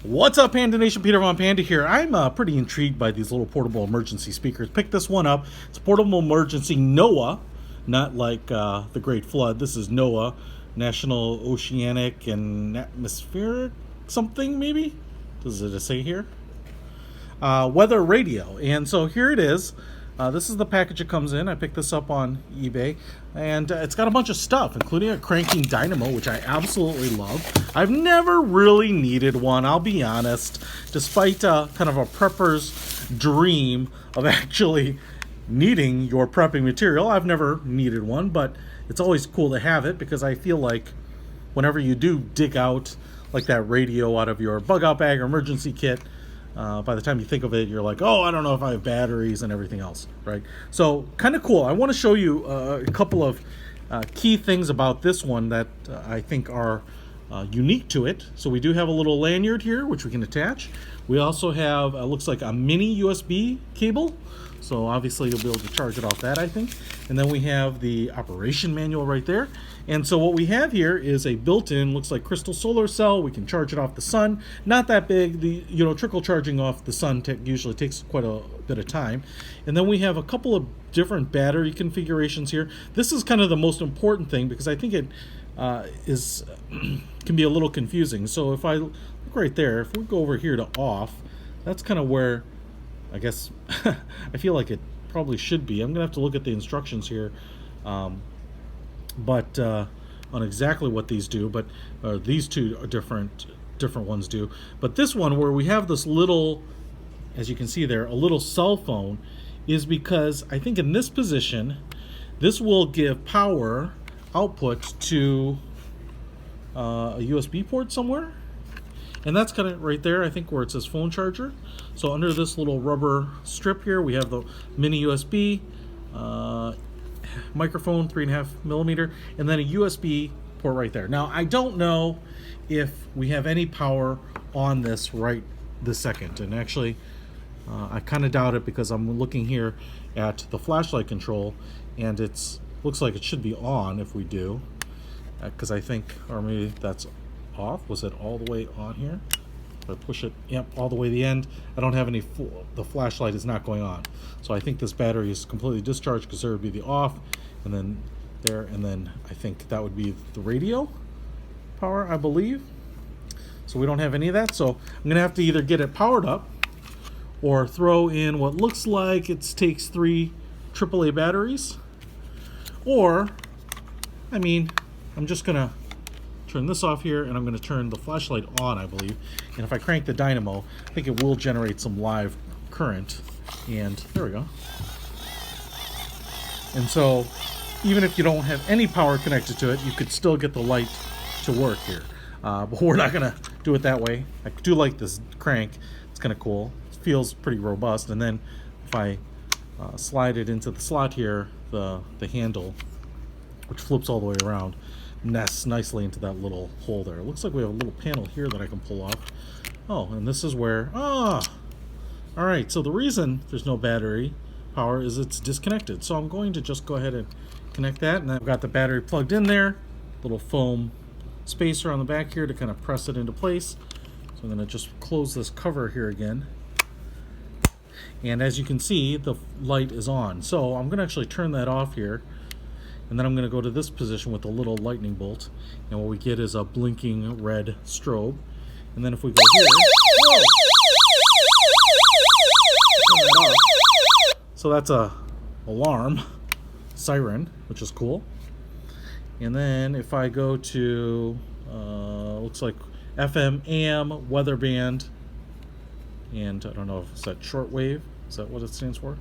What's up, Panda Nation? Peter Von Panda here. I'm pretty intrigued by these little portable emergency speakers. Picked this one up. It's a portable emergency NOAA, not like the Great Flood. This is NOAA, National Oceanic and Atmospheric something, maybe? Does it say here? Weather radio. And so here it is. This is the package it comes in. I picked this up on eBay, and it's got a bunch of stuff, including a cranking dynamo, which I absolutely love. I've never really needed one, I'll be honest, despite kind of a prepper's dream of actually needing your prepping material. I've never needed one, but it's always cool to have it because I feel like whenever you do dig out like that radio out of your bug out bag or emergency kit, by the time you think of it, you're like, oh, I don't know if I have batteries and everything else, right? So kind of cool. I want to show you a couple of key things about this one that I think are unique to it. So we do have a little lanyard here, which we can attach. We also have, looks like a mini USB cable. So obviously you'll be able to charge it off that, I think. And then we have the operation manual right there. And so what we have here is a built-in, looks like crystal solar cell. We can charge it off the sun. Not that big. The trickle charging off the sun usually takes quite a bit of time. And then we have a couple of different battery configurations here. This is kind of the most important thing because I think it can be a little confusing. So if I look right there, if we go over here to off, that's kind of where I guess I feel like it probably should be. I'm gonna have to look at the instructions here, but on exactly what these do. But these two are different ones do. But this one, where we have this little, as you can see there, a little cell phone, is because I think in this position, this will give power output to a USB port somewhere. And that's kind of right there, I think, where it says phone charger. So under this little rubber strip here, we have the mini USB, microphone, 3.5 millimeter, and then a USB port right there. Now, I don't know if we have any power on this right this second. And actually, I kind of doubt it because I'm looking here at the flashlight control, and looks like it should be on if we do. Because I think, or maybe that's off. Was it all the way on here? If I push it, yep, all the way to the end, I don't have any the flashlight is not going on. So I think this battery is completely discharged because there would be the off, and then there, and then I think that would be the radio power, I believe. So we don't have any of that. So I'm gonna have to either get it powered up or throw in what looks like it takes 3 AAA batteries, or, I mean, I'm just gonna turn this off here, and I'm going to turn the flashlight on, I believe. And if I crank the dynamo, I think it will generate some live current. And there we go. And so even if you don't have any power connected to it, you could still get the light to work here. But we're not going to do it that way. I do like this crank. It's kind of cool. It feels pretty robust. And then if I slide it into the slot here, the handle, which flips all the way around, nests nicely into that little hole there. It looks like we have a little panel here that I can pull off. Oh, and this is where, alright, so the reason there's no battery power is it's disconnected. So I'm going to just go ahead and connect that, and I've got the battery plugged in there, little foam spacer on the back here to kind of press it into place. So I'm going to just close this cover here again. And as you can see, the light is on. So I'm going to actually turn that off here. And then I'm going to go to this position with a little lightning bolt. And what we get is a blinking red strobe. And then if we go here... Whoa! So that's a alarm siren, which is cool. And then if I go to, looks like FM, AM, weather band, and I don't know if it's that shortwave. Is that what it stands for?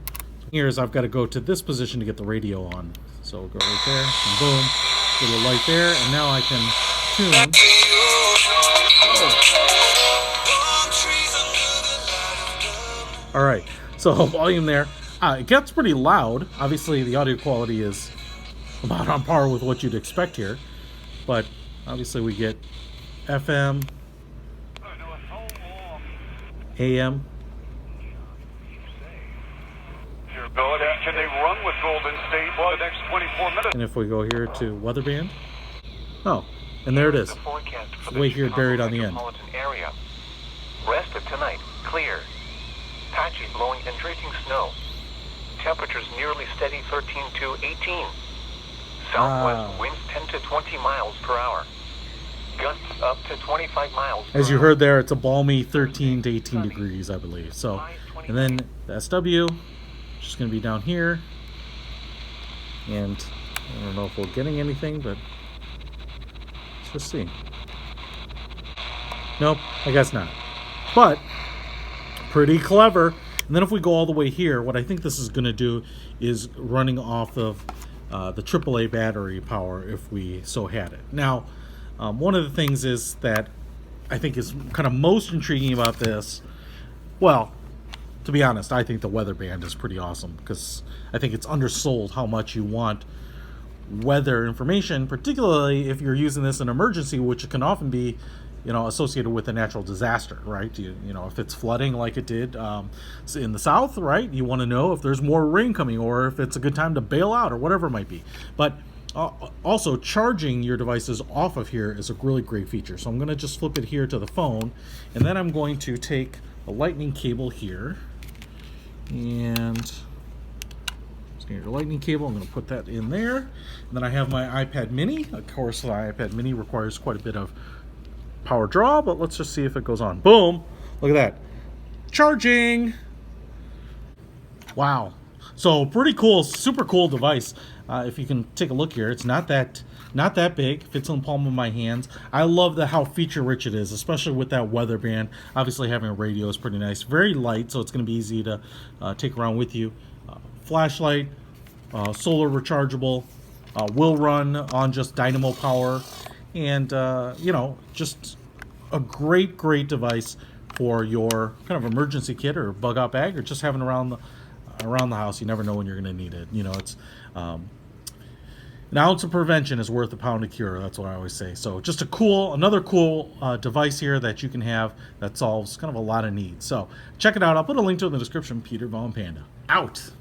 Here is I've got to go to this position to get the radio on. So we'll go right there, and boom, little light there, and now I can tune. Oh. All right, so volume there. It gets pretty loud. Obviously, the audio quality is about on par with what you'd expect here, but obviously we get FM, AM. Can they run with Golden State for the next 24 minutes? And if we go here to weather band, oh, and there it is. Way here buried on the end. Rest of tonight, clear. Patchy blowing and drifting snow. Temperatures nearly steady 13 to 18. Southwest winds 10 to 20 miles per hour. Gusts up to 25 miles per As you hour. heard there, it's a balmy 13 to 18 degrees, I believe. So, and then the SW, just going to be down here. And I don't know if we're getting anything, but let's just see. Nope, I guess not. But pretty clever. And then if we go all the way here, what I think this is going to do is running off of the AAA battery power if we so had it. Now, one of the things is that I think is kind of most intriguing about this, well, to be honest, I think the weather band is pretty awesome because I think it's undersold how much you want weather information, particularly if you're using this in emergency, which can often be, associated with a natural disaster, right? You know, if it's flooding like it did in the South, right? You want to know if there's more rain coming or if it's a good time to bail out or whatever it might be. But also, charging your devices off of here is a really great feature. So I'm going to just flip it here to the phone, and then I'm going to take a lightning cable here, and standard lightning cable. I'm going to put that in there. And then I have my iPad mini. Of course, the iPad mini requires quite a bit of power draw, but let's just see if it goes on. Boom! Look at that. Charging! Wow. So pretty cool, super cool device. If you can take a look here, it's not that big. Fits in the palm of my hands. I love how feature rich it is, especially with that weather band. Obviously, having a radio is pretty nice. Very light, so it's going to be easy to take around with you. Flashlight, solar rechargeable, will run on just dynamo power, and just a great device for your kind of emergency kit or bug out bag, or just having around the house. You never know when you're going to need it. It's an ounce of prevention is worth a pound of cure. That's what I always say. So just another cool device here that you can have that solves kind of a lot of needs. So check it out. I'll put a link to it in the description. Peter Von Panda out.